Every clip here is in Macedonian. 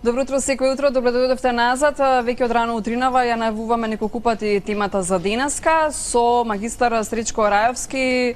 Добро утро, секој утро, добро дојдовте назад. Веќе од рано утринава ја најавуваме неколку пати темата за денеска со магистар Сречко Рајовски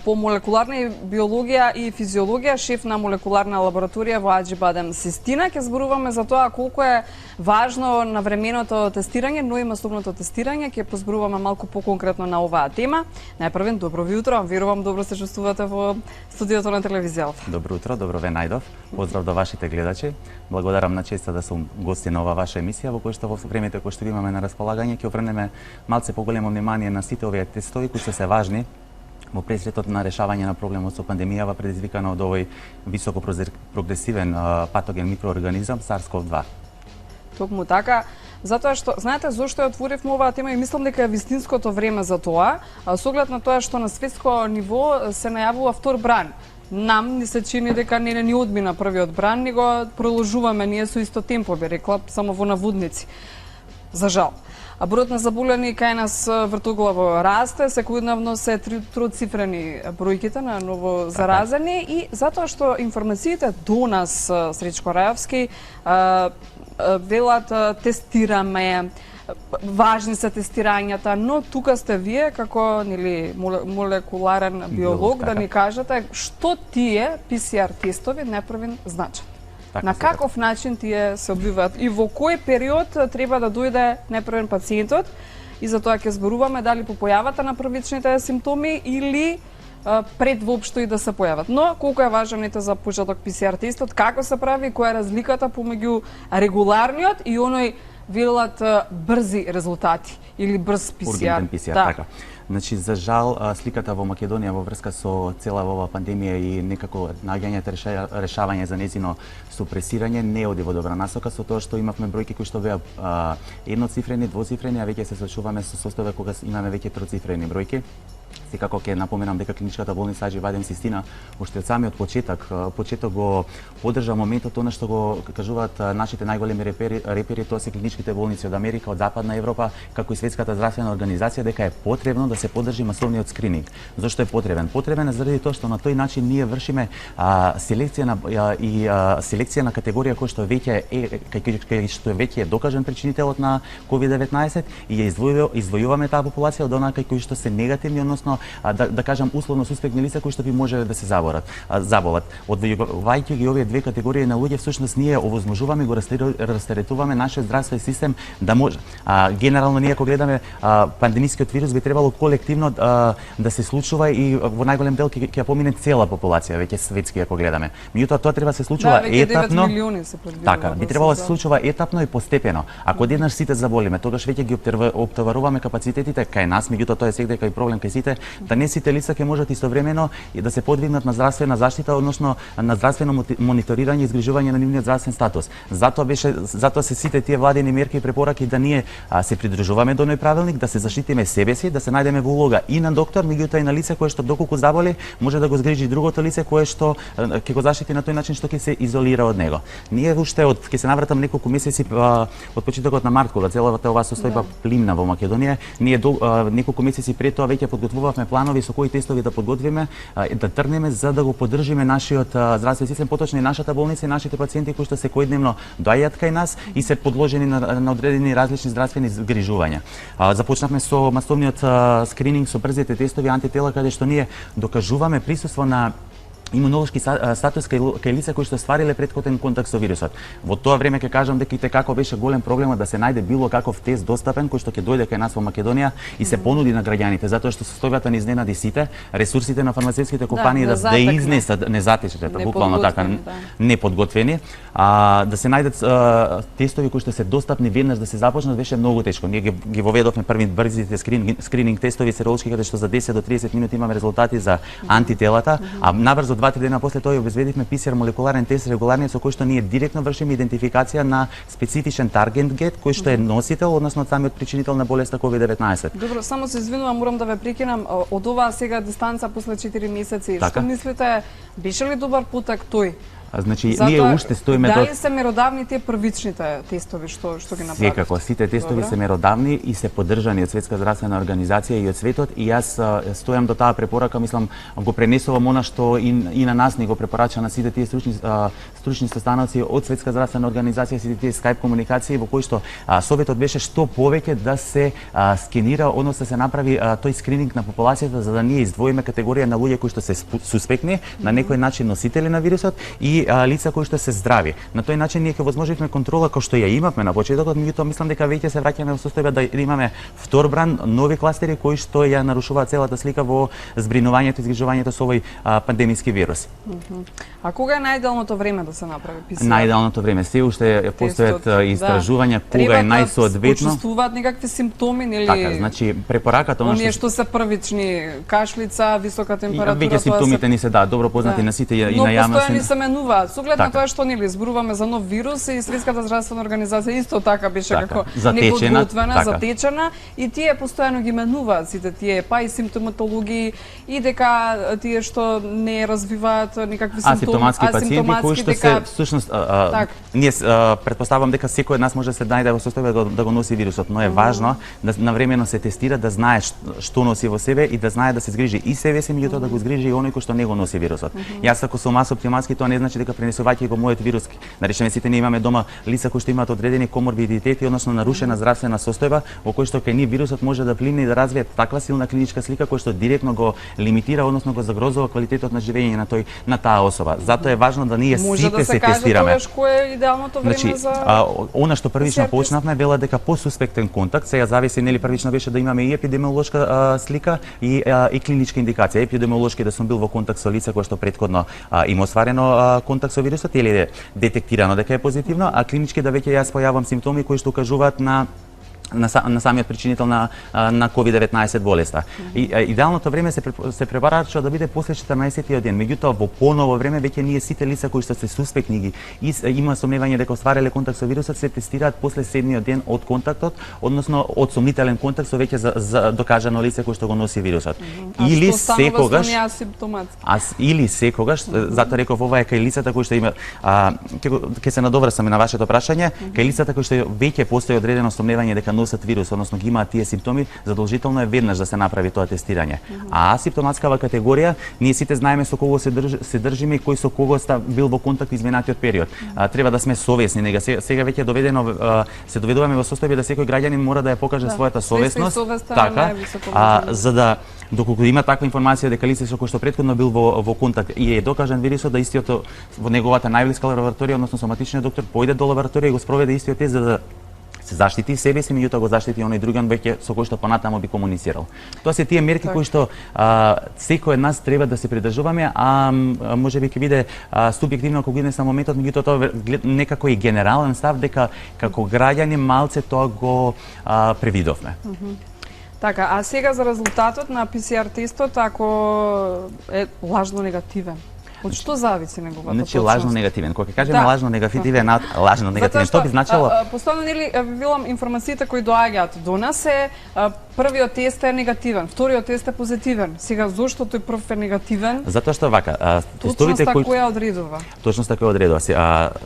по молекуларна биологија и физиологија, шеф на молекуларна лабораторија во Аџибадем Систина. Ќе зборуваме за тоа колку е важно навременото тестирање, но и масовното тестирање. Ќе позборуваме малку поконкретно на оваа тема. Најпрвен, добро ви утро. Верувам добро се чувствувате во студиото на телевизијата. Добро утро, добро ве најдов. Поздрав до вашите гледачи. Благодарам на честа да сум гости на ова ваша емисија, во која што во времето кој што имаме на располагање ќе обрнеме малце поголемо внимание на сите овие тестови кои се важни во пресретот на решавање на проблемот со пандемијава предизвикана од овој високо прогресивен патоген микроорганизам SARS-CoV-2. Токму така, затоа што, знаете зошто ја отворивме оваа тема и мислам дека е вистинското време за тоа, со оглед на тоа што на светско ниво се најавува втор бран. Нам ни се чини дека не ни одмина првиот бран, него продолжуваме ние со исто темпо, би рекла, само во наводници. За жал. А бројот на заболени кај нас вртоглаво расте, секојдневно се троцифрени бројките на ново заразени и затоа што информациите до нас, Сречко Рајовски, велат тестираме, важни се тестирањата, но тука сте вие како молекуларен биолог да ни кажете што тие PCR тестови најпрвен значат. На каков начин тие се одвиваат и во кој период треба да дојде најпрвен пациентот и за тоа ќе зборуваме дали по појавата на првичните симптоми или пред воопшто и да се појават. Но колку е важен за почеток PCR тестот, како се прави, која е разликата помеѓу регуларниот и оној велат брзи резултати или брз PCR. Ургентен PCR, така. Значи, за жал, сликата во Македонија во врска со цела оваа пандемија и некако наоѓањето решавање за незино супресирање не оди во добра насока со тоа што имавме бројки кои што беа едноцифрени, двоцифрени, а веќе се соочуваме со состојба кога имаме веќе троцифрени бројки. Секако ќе напоменам дека клиничката болница Аџибадем Систина уште од самиот почеток го поддржа моментот она што го кажуваат нашите најголеми репери, тоа се клиничките болници од Америка, од Западна Европа, како и Светската здравствена организација, дека е потребно да се поддржи масовниот скрининг. Зошто е потребен? Потребен е заради тоа што на тој начин ние вршиме селекција на категорија која што веќе е докажан причинителот на COVID-19 и ја издвојуваме таа популација од онаа кои што се негативни, односно да кажам условно суспектни лица кои што би можеле да се заболат. Одвојувајќи ги овие две категории на луѓе, всушност ние овозможуваме и го растеретуваме нашиот здравствен систем да може. Генерално ние кога гледаме пандемискиот вирус би требало колективно да се случува и во најголем дел ќе ја помине цела популација веќе светски ако гледаме. Меѓутоа тоа треба да се случува етапно. Така, би требало да се случува етапно и постепено. Ако одеднаш сите заболиме, тогаш веќе ги оптоваруваме капацитетите кај нас, меѓутоа тоа е секако и проблем кај сите, да не сите лица ќе можат истовремено и да се подвигнат на здравствена заштита, односно на здравствено мониторирање и изгрижување на нивниот здравствен статус. Затоа се сите тие владени мерки и препораки да ние се придржуваме до оној правилник, да се заштитиме себе си, да се најдеме во улога и на доктор, меѓутоа и на лице кое што доколку заболи, може да го згрижи другото лице кое што ќе го заштити на тој начин што ќе се изолира од него. Ние уште ќе се навратам неколку месеци од почетокот на март, кога целата оваа состојба плимна во Македонија, ние неколку месеци пред тоа веќе подготвувавме планови со кои тестови да подготвиме, да тргнеме за да го поддржиме нашиот здравствен систем, поточно и нашата болница и нашите пациенти кои што секојдневно доаѓаат кај нас и се подложени на одредени различни здравствени згрижувања. Започнавме со масовниот скрининг со брзите тестови антитела, каде што ние докажуваме присуство на имунолошки статус кај лица кои што ствариле претходен контакт со вирусот. Во тоа време ќе кажам дека и како беше голем проблемот да се најде било каков тест достапен кој што ќе дојде кај нас во Македонија и се понуди на граѓаните, затоа што состојбата ни изненади сите, ресурсите на фармацевските компании да изнесат незатечете, буквално така, неподготвени, да се најдат тестови кои што се достапни веднаш да се започнат беше многу тешко. Ние ги воведовме први брзите скрининг тестови серолошки каде што за 10 до 30 минути имаме резултати за антителата, а наврзо 2-3 дена после тоа обезбедивме PCR молекуларен тест регуларниот со кој што ние директно вршиме идентификација на специфичен таргет гет кој што е носител, односно самиот причинител на болеста COVID-19. Добро, само се извинувам, морам да ве прекинам. Од оваа сега дистанца после 4 месеци, што мислите, беше ли добар путек тој? Значи, ние уште стоиме до... Дали се меродавни тие првичните тестови што ги направите? Секако, сите тестови се меродавни и се поддржани од Светска здравствена организација и од светот, и јас стојам до таа препорака, мислам, го пренесувам она што и на нас ни го препорача на сите тие стручни состаноци од Светска здравствена организација, сите тие скајп комуникации во кои што советот беше што повеќе да се скенира, односно да се направи тој скрининг на популацијата, за да ние издвоиме категорија на луѓе кои што се суспектни, на некој начин носители на вирусот и лица кои што се здрави. На тој начин ние ќе возможивме контрола кој што ја имавме на почетокот, меѓутоа мислам дека веќе се враќаме во состојба да имаме втор бран, нови кластери кои што ја нарушуваат целата слика во збринувањето и изгрижувањето со овој пандемиски вирус. А кога е најидеалното време да се направи ПСР? Најидеалното време, се уште постојат истражувања кога е најсоодветно. Треба да почувствуваат некакви симптоми или така, значи препораката оние што се првични, кашлица, висока температура, веќе симптомите ни се добро познати на сите и на јавноста. Но постојано се менуваат. Со оглед на тоа што нели зборуваме за нов вирус и Светската здравствена организација исто така беше како неподготвена, затечена и тие постојано ги менуваат сите тие, па и симптоматологи и дека тие што не развиваат никакви симптоми, асимптоматски пациенти кои што се всушност ние претпоставам дека секој од нас може да се најде во состојба да го носи вирусот, но е важно да навремено се тестира, да знае што носи во себе и да знае да се згрижи и себе си, меѓутоа да го згрижи и оној кој што не го носи вирусот. Јас ако сум асимптоматски, тоа не значи дека пренесувајќи го мојот вирус, да речеме сите ние имаме дома лица кои што имаат одредени коморбидитети, односно нарушена здравствена состојба, во кој што кај нив вирусот може да плине и да развие таква силна клиничка слика која што директно го лимитира, односно го загрозува квалитетот на живење на таа особа. Затоа е важно да ние сите се тестираме. Може да се каже кое е идеалното време за она што првично почнавме вела дека по суспектен контакт, сега зависи нели првично беше да имаме и епидемиолошка слика и клиничка индикација. Епидемиолошки да сум бил во контакт со лица кои што претходно има остварено контакт со вирусот или е детектирано дека е позитивно, а клинички да веќе јас појавам симптоми кои што укажуваат на самиот причинител на COVID-19 болеста. И идеалното време се препарачува да биде после 14-тиот ден. Меѓутоа во поново време веќе ние сите лица кои што се суспектни и има сомневање дека оствариле контакт со вирусот се тестираат после 7-тиот ден од контактот, односно од сомнителен контакт со веќе за докажано лице кој што го носи вирусот. Или секогаш или секогаш, затоа реков ова е кај лицата кои што има ќе се надоврсаме на вашето прашање, кај лицата кои што веќе постои одредено сомневање дека носат вирус, односно ги имаат тие симптоми, задолжително е веднаш да се направи тоа тестирање. А асимптоматскава категорија, ние сите знаеме со кого се држиме и кој со кого бил во контакт изминатиот период. Треба да сме совесни, сега веќе се доведуваме во состојба да секој граѓанин мора да ја покаже својата совесност, така, за да доколку има таква информација дека лице со кој што претходно бил во контакт и е докажан вирусот, да истиот во неговата најблиска лабораторија, односно соматичниот доктор појде до лабораторија и го спроведе истиот тест за да се заштити себе си, меѓутоа го заштити оној друган веќе со кој што понатаму би комуницирал. Тоа се тие мерки кои што секој од нас треба да се придржуваме, а можеби ќе биде субјективно кога идне само моментот, меѓутоа тоа некако и генерален став дека како граѓани малце тоа го превидовме. Така, а сега за резултатот на ПСР тестот, ако е лажно негативен. Од што зависи неговата точност? Значи лажно негативен. Кога ќе кажеме лажно негативен, лажно негативен, што би значило? Постојано нели велам информациите кои доаѓаат до нас е првиот тест е негативен, вториот тест е позитивен. Сега зошто тој прв е негативен? Затоа што вака, тестовите кои која одредува? Точноста која одредува.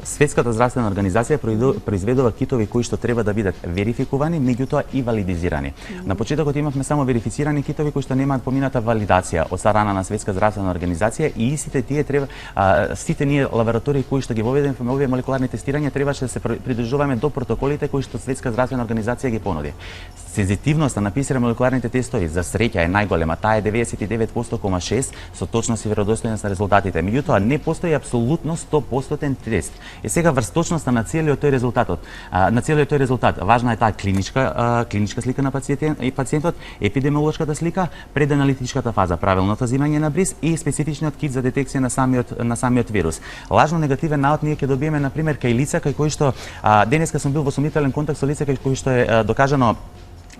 Светската здравствена организација произведува китови кои што треба да бидат верификувани, меѓутоа и валидизирани. На почетокот имавме само верифицирани китови кои што немаат помината валидација од страна на Светска здравствена организација и истите тие треба сите ние лаборатории кои што ги воведеме во овие молекуларни тестирања требаше да се придржуваме до протоколите кои што Светска здравствена организација ги понуди. Сензитивноста на ПСР молекуларните тестови за среќа е најголема, таа е 99,6% со точност и веродостојност на резултатите. Меѓутоа не постои апсолутно 100% тест. И сега врз точноста на целиот тој резултат, важна е таа клиничка слика на пациентот, епидемиолошката слика, преданалитичката фаза, правилното земање на бриз и специфичниот кит за детекција на самиот вирус. Лажно негативен наод ние ќе добиеме на пример кај лица кај кои што денеска сум бил во сомнителен контакт со лице кај кои што е докажано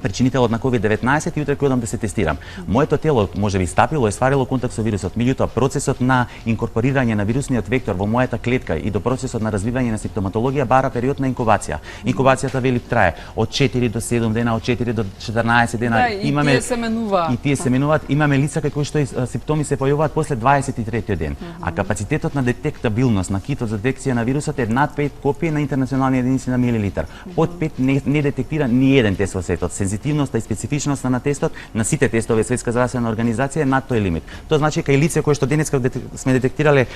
причинителот на COVID-19 и утре кога одам да се тестирам. Моето тело можеби стапило и сварило контакт со вирусот, меѓутоа процесот на инкорпорирање на вирусниот вектор во мојата клетка и до процесот на развивање на симптоматологија бара период на инкубација. Инкубацијата вели трае од 4 до 7 дена, од 4 до 14 дена. Да, и тие се менуваат. И тие се менуваат. Имаме лица кои што симптоми се појавуваат после 23 ден. А капацитетот на детектабилност на китот за детекција на вирусот е над 5 копии на интернационални единици на милилитар. Под 5 не детектира ни еден тест во светот. Сензитивноста и специфичноста на тестот на сите тестове Светска здравствена организација е над тој лимит. Тоа значи кај лице кои што денеска сме детектирале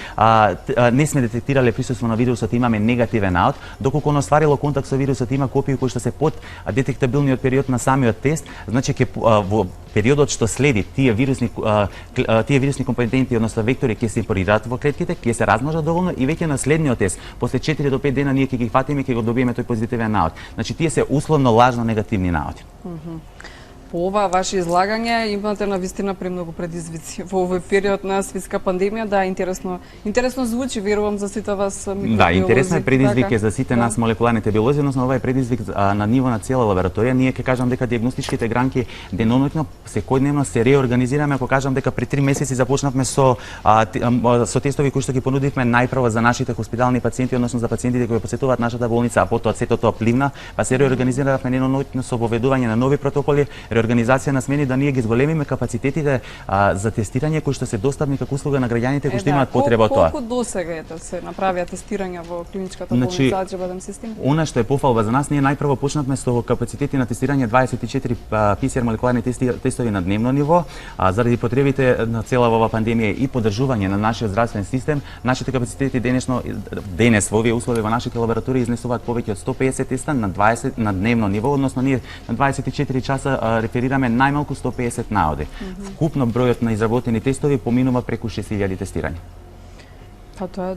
не сме детектирале присуство на вирусот, имаме негативен аут, доколку оно стварило контакт со вирусот, има копии кои што се под детектабилниот период на самиот тест, значи во периодот што следи тие вирусни компоненти, односно вектори ќе се инкорпорираат во клетките, ќе се размножат доволно и веќе на следниот тест, после 4 до 5 дена ние ќе ги фатиме и ќе го добиеме тој позитивен аут. Значи тие се условно лажно негативни наути. По ова ваше излагање имате навистина премногу предизвици во овој период на светска пандемија. Да, интересно звучи, верувам за сите вас микробиолози. Да, интересно е предизвик за сите нас молекуларните биолози, односно ова е предизвик на ниво на цела лабораторија. Ние ќе кажам дека дијагностичките гранки деноноќно секојдневно се реорганизираме. Ако кажам дека пред 3 месеци започнавме со тестови кои што ги понудивме најпрво за нашите хоспитални пациенти, односно за пациентите кои посетуваат нашата болница, а потоа сето тоа пливна, па се реорганизиравме деноноќно со воведување на нови протоколи, организација на смени да ние ги зголемиме капацитетите за тестирање кои што се достапни како услуга на граѓаните кои што имаат потреба од тоа. Колку досега се направија тестирања во клиничката болница Аџебадем систем? Она што е пофалба за нас, ние најпрво почнавме со капацитети на тестирање 24 PCR молекуларни тестови на дневно ниво, заради потребите на цела оваа пандемија и поддржување на нашиот здравствен систем. Нашите капацитети денес во овие услови во нашите лаборатории изнесуваат повеќе од 150 теста на дневно ниво, односно ние на 24 часа реферираме најмалку 150 наоди. Вкупно бројот на изработени тестови поминува преку 6000 тестирања. Тоа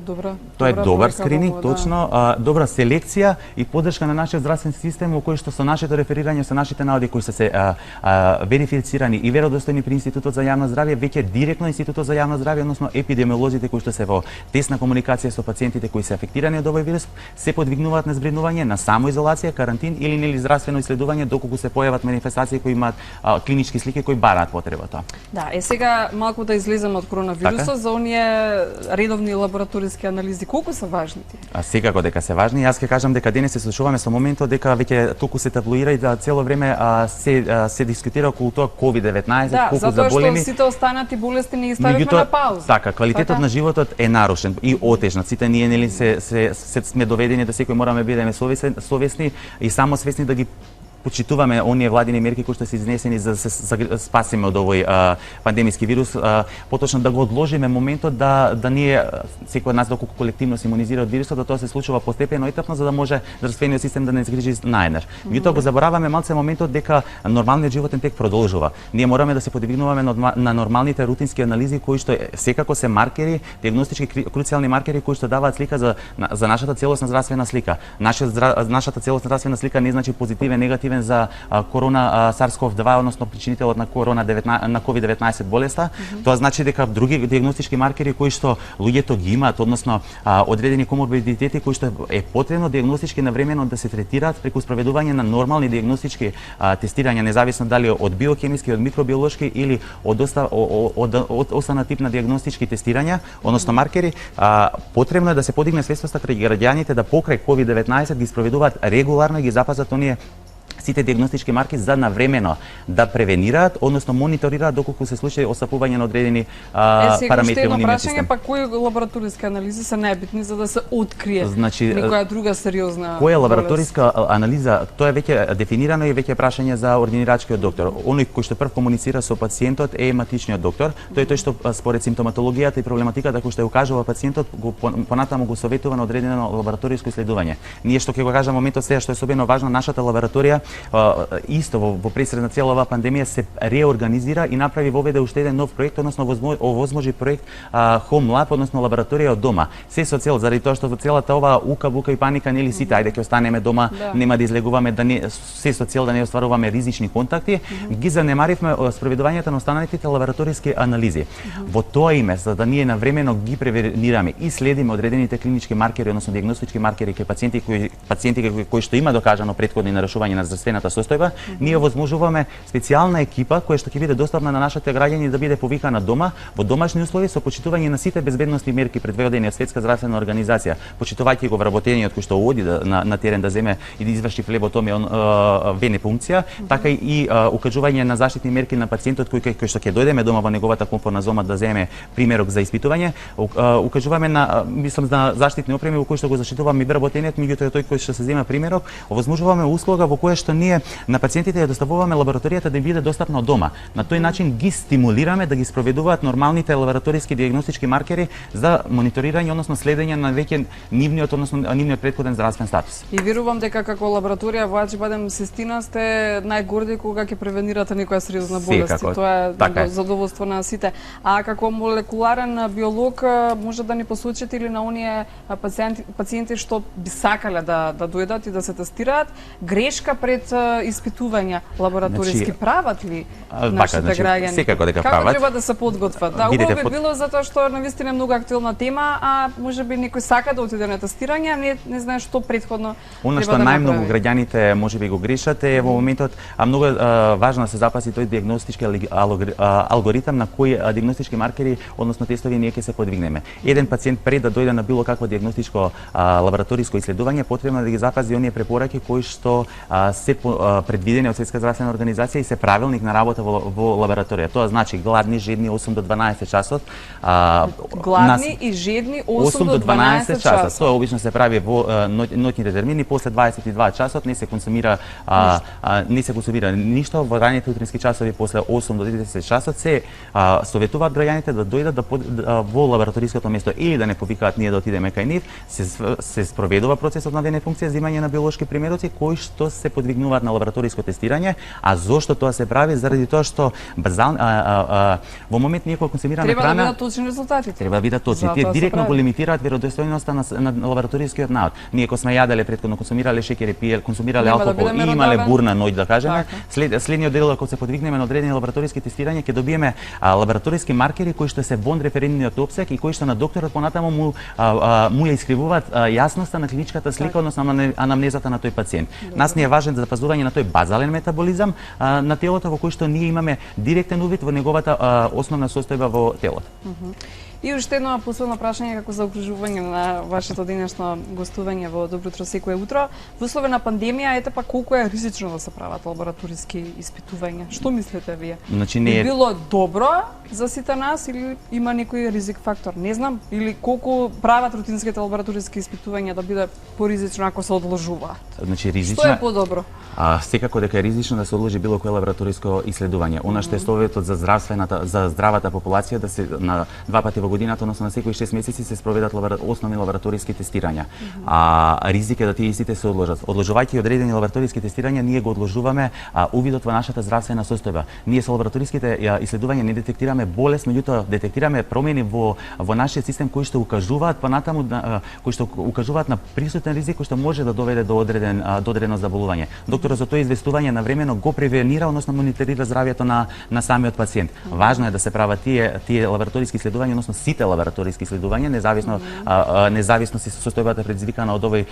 е добар скрининг, точно, добра селекција и поддршка на нашиот здравствен систем во кој што со нашето реферирање, со нашите наоди кои се верифицирани и веродостојни при Институтот за јавно здравје, веќе директно Институтот за јавно здравје, односно епидемиолозите кои што се во тесна комуникација со пациентите кои се афектирани од овој вирус, се подвигнуваат на збринување, на самоизолација, карантин или нели здравствено исследување доколку се појават манифестации кои имаат клинички слики кои бараат потребата. Да, сега малку да излеземе од коронавирусот, за оние редовни лабораториски анализи, колку се важни тие? Секако дека се важни. Јас ќе кажам дека денес се слушуваме со моментот дека веќе толку се таблоира и да цело време се дискутира околу тоа COVID-19, колку заболени. Да, затоа што сите останати болести не ги ставивме на пауза. Така, квалитетот на животот е нарушен и отежнат. Сите ние нели сме доведени да секој мораме бидеме совесни и самосвесни да ги почитуваме оние владини мерки кои што се изнесени за да се спасиме од овој пандемиски вирус, поточно да го одложиме моментот да ние секој од нас доколку колективно се имунизира од вирусот, да тоа се случува постепено и етапно за да може здравствениот систем да не згрижи наеднаш. Меѓутоа го забораваме малце моментот дека нормалниот животен тек продолжува. Ние мораме да се подвигнуваме на нормалните рутински анализи кои што секако се маркери, дијагностички круцијални маркери кои што даваат слика за нашата целосна здравствена слика. Нашата целосна здравствена слика не значи позитивен, негативен за корона SARS-CoV-2, односно причинителот на COVID-19 болеста. Тоа значи дека други дијагностички маркери кои што луѓето ги имаат, односно одредени коморбидитети кои што е потребно дијагностички навремено да се третираат преку спроведување на нормални дијагностички тестирања, независно дали од биокемиски, од микробиолошки или од остана тип на дијагностички тестирања, односно маркери, потребно е да се подигне свестоста кај граѓаните да покрај COVID-19 ги спроведуваат регуларно и ги запазат оние сите дијагностички марки за навремено да превенираат, односно мониторираат доколку се случи осапување на одредени параметри во нивниот систем. Па кои лабораториски анализи се најбитни за да се открие некоја друга сериозна која лабораториска анализа, тоа е веќе дефинирано и веќе прашање за ординирачкиот доктор. Оној кој што прв комуницира со пациентот е ематичниот доктор. Тој што според симптоматологијата и проблематиката која што ја укажува пациентот, понатаму го советува на одредено лабораториско исследување. Ние што ќе го кажам моментот сега што е особено важно, нашата лабораторија исто во пресред на цела оваа пандемија се реорганизира и направи воведе уште еден нов проект, односно овозможи проект Home Lab, односно лабораторија од дома. Се со цел заради тоа што во целата оваа бука и паника нели сите ајде ќе останеме дома, нема да излегуваме, се со цел да не остваруваме ризични контакти, ги занемаривме спроведувањето на останатите лабораториски анализи. Во тоа име, за да ние навремено ги превенираме и следиме одредените клинички маркери, односно дијагностички маркери кај пациенти кои што има докажано претходни нарушувања на здравствената состојба, ние возможуваме специјална екипа која што ќе биде достапна на нашите граѓани да биде повикана дома во домашни услови со почитување на сите безбедносни мерки предвидени од Светска здравствена организација, почитувајќи го вработениот кој што оди на терен да земе и да изврши флеботомија така и укажување на заштитни мерки на пациентот кој што ќе дојдеме дома во неговата комфортна зона да земе примерок за испитување, укажуваме на заштитни опреми во кои што го заштитуваме и вработениот, меѓутоа тој кој што се зема примерок, овозможуваме услуга во која што ние на пациентите ја доставуваме лабораторијата да биде достапна од дома. На тој начин ги стимулираме да ги спроведуваат нормалните лабораториски диагностички маркери за мониторирање, односно следење на веќе нивниот претходен здравствен статус. И верувам дека како лабораторија во Ачибадем Систина сте најгорди кога ќе превенирате некоја сериозна болест. Тоа е задоволство на сите. А како молекуларен биолог може да ни посочите или на оние пациенти што би сакале да дојдат и да се тестираат, грешка пред испитување лабораториски прават ли нашите граѓани? Секако дека прават. Како треба да се подготват? Да, убаво би било затоа што навистина е многу актуелна тема, а можеби некој сака да отиде на тестирање, а не знае што претходно Она што најмногу граѓаните можеби го грешат е во моментот, а многу важно да се запази тој диагностички алгоритам на кои диагностички маркери, односно тестови ние ќе се подвигнеме. Еден пациент пред да дојде на било какво диагностичко лабораториско исследување потребно да ги запази оние препораки кои што се предвидени од Светска здравствена организација и се правилник на работа во лабораторија. Тоа значи гладни, жедни 8 до 12 часот. Гладни и жедни 8 до 12 часот. Тоа обично се прави во ноќните термини, после 22 часот не се консумира ништо во раните утрински часови, после 8 до 10 часот се советуваат граѓаните да дојдат во лабораториското место или да не повикаат ние да отидеме кај нив, се спроведува процесот на ДНК функција, земање на биолошки примероци кои што се подвигнуваат на лабораториско тестирање. А зошто тоа се прави? Заради тоа што во момент ние кога консумираме храна треба да видат точни резултатите. Треба да видат точни. Тие директно го лимитираат веродостојноста на лабораторискиот наод. Ние кога сме јаделе претходно, консумирале шеќер, консумирале алкохол и имале бурна ноќ да кажеме, следниот дел кога се подвигнеме на одредени лабораториски тестирања ќе добиеме лабораториски маркери кои што се вон референтниот опсек и кои што на докторот понатаму му ја искривуваат јасноста на клиничката слика, односно на анамнезата на тој пациент. Нас ни е важен за запазување на тој базален метаболизам на телото во кој што ние имаме директен увид во неговата основна состојба во телото. И уште едно последно прашање како за окружување на вашето денешно гостување во Добро утро секое утро. Во услови на пандемија, ете па колку е ризично да се прават лабораториски испитувања? Што мислите вие? Значи би било добро за сите нас или има некој ризик фактор? Не знам, или колку прават рутинските лабораториски испитувања да биде поризично ако се одложуваат? Значи ризично. Што е подобро? Секако дека е ризично да се одложи било кое лабораториско исследување. Она што е советот за здравата популација да се на 2 пати во годината, односно на секои 6 месеци се спроведат основни лабораториски тестирања. Ризик е да тие истите се одложат. Одложувајќи одредени лабораториски тестирања, ние го одложуваме увидот во нашата здравствена состојба. Ние со лабораториските исследувања не детектираме болест, меѓутоа детектираме промени во нашиот систем кои што укажуваат понатаму кои што укажуваат на присутен ризик кој што може да доведе до одредено заболување. Докторот за тоа известување навремено го превенира, односно мониторира здравјето на самиот пациент. Важно е да се прават тие лабораториски исследувања, односно сите лабораториски исследувања, независно се состојбата предизвикана од овој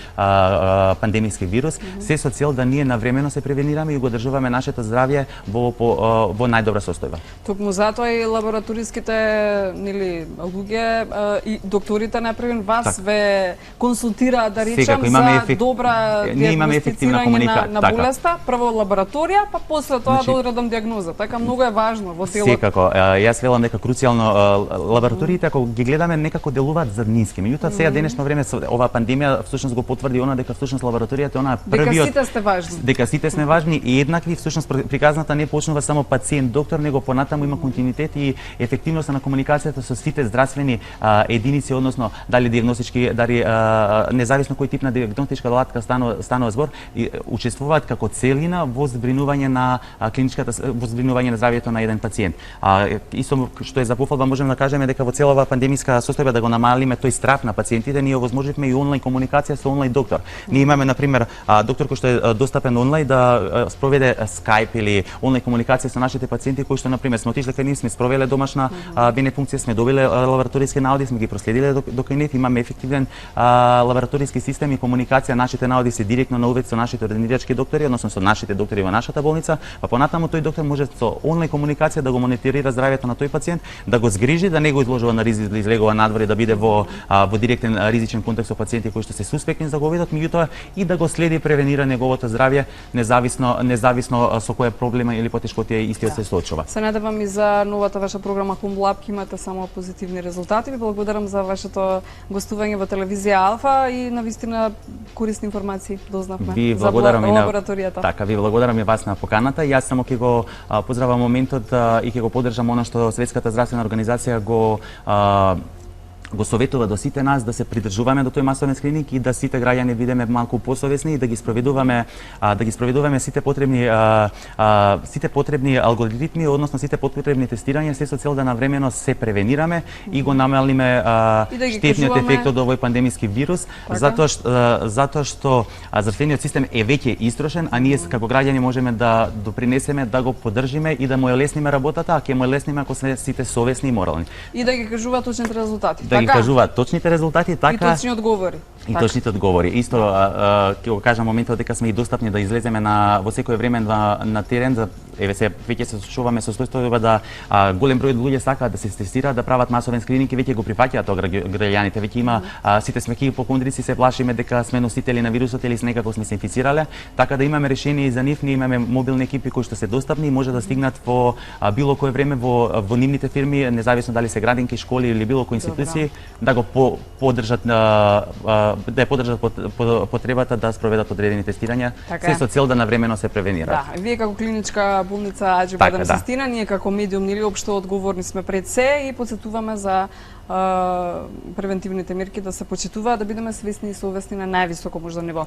пандемиски вирус, се со цел да ние навремено се превенираме и го одржуваме нашето здравје во најдобра состојба. Токму затоа и лабораториските луѓе и докторите например вас ве консултираат да речам за добра диагностицирање на болеста, прво лабораторија, па после тоа да одредам диагноза. Така многу е важно во телото. Секако, јас велам дека круцијално лабораториите ако ги гледаме некако делуваат заднински. Меѓутоа сега денешно време со оваа пандемија всушност го потврди она дека всушност лабораторијата она првиот дека сите сте важни. Дека сите сме важни и еднакви, всушност приказната не почнува само пациент доктор, него понатаму има континуитет и ефективноста на комуникацијата со сите здравствени единици, односно дали диагностички, дали независно кој тип на диагностичка алатка станува збор, и учествуваат како целина во збринување на клиничката, во збринување на здравјето на еден пациент. Исто што е за пофалба можеме да кажеме дека во цела цела оваа пандемиска состојба да го намалиме тој страх на пациентите, ние овозможивме и онлайн комуникација со онлайн доктор. Ние имаме на пример доктор кој што е достапен онлайн да спроведе Skype или онлайн комуникација со нашите пациенти кои што на пример сме отишли кај нив, сме спровеле домашна венефункција, сме добиле лабораториски наоди, сме ги проследиле до кај нив, имаме ефективен лабораториски систем и комуникација, нашите наоди се директно на увид со нашите ординирачки доктори, односно со нашите доктори во нашата болница, па понатаму тој доктор може со онлайн комуникација да го мониторира здравјето на тој пациент, да го згрижи, да не го изложува на ризик да излегува надвор и да биде во директен ризичен контакт со пациенти кои што се суспектни за ковидот, меѓутоа и да го следи и превенира неговото здравје независно со која проблема или потешкотија истиот се соочува. Се надевам и за новата ваша програма Хумлаб, имате само позитивни резултати. Ви благодарам за вашето гостување во телевизија Алфа и навистина корисни информации дознавме за лабораторијата. Така, ви благодарам и вас на поканата. Јас само ќе го поздравам моментот и ќе го поддржам она што Светската здравствена организација го советува до сите нас да се придржуваме до тој масовен скрининг и да сите граѓани бидеме малку посовесни и да ги спроведуваме сите потребни алгоритми, односно сите потребни тестирања, се со цел да навремено се превенираме и го намалиме штетниот ефект од овој пандемиски вирус, затоа што здравствениот систем е веќе истрошен, а ние како граѓани можеме да допринесеме да го поддржиме и да му ја лесниме работата, а ќе му ја лесниме ако сме сите совесни и морални. И да ги кажуваат точните резултати. Да ги кажуваат точните резултати, така и точни одговори. И точните одговори. Исто ќе го кажам моментот дека сме и достапни да излеземе во секое време на терен, еве се веќе се случуваме со состојба да голем број луѓе сакаат да се тестираат, да прават масовен скрининг и веќе го прифаќаат тоа граѓаните. Веќе има сите сме хипокондрици, се плашиме дека сме носители на вирусот или некако сме се инфицирале, така да имаме решение и за нив. Ние имаме мобилни екипи кои што се достапни и може да стигнат во било кое време во нивните фирми, независно дали се градинки, школи или било кои институции, да го поддржат да ја поддржат потребата да спроведат одредени тестирања, се со цел да навремено се превенираат. Да, вие како клиничка болница Аџи Бадам Систина, ние како медиум нели општо одговорни сме пред се и потсетуваме за превентивните мерки да се почитуваат, да бидеме свесни и совесни на највисоко можда ниво.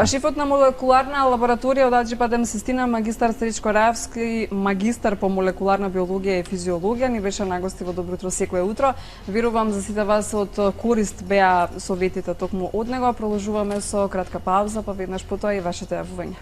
Шефот на молекуларна лабораторија од Аџи Бадам Систина, магистар Сречко Раевски, магистар по молекуларна биологија и физиологија, ни беше на гости во Добро утро секое утро. Верувам за сите вас од корист беа советите токму од него. Продолжуваме со кратка пауза, па веднаш потоа и вашите јавувања.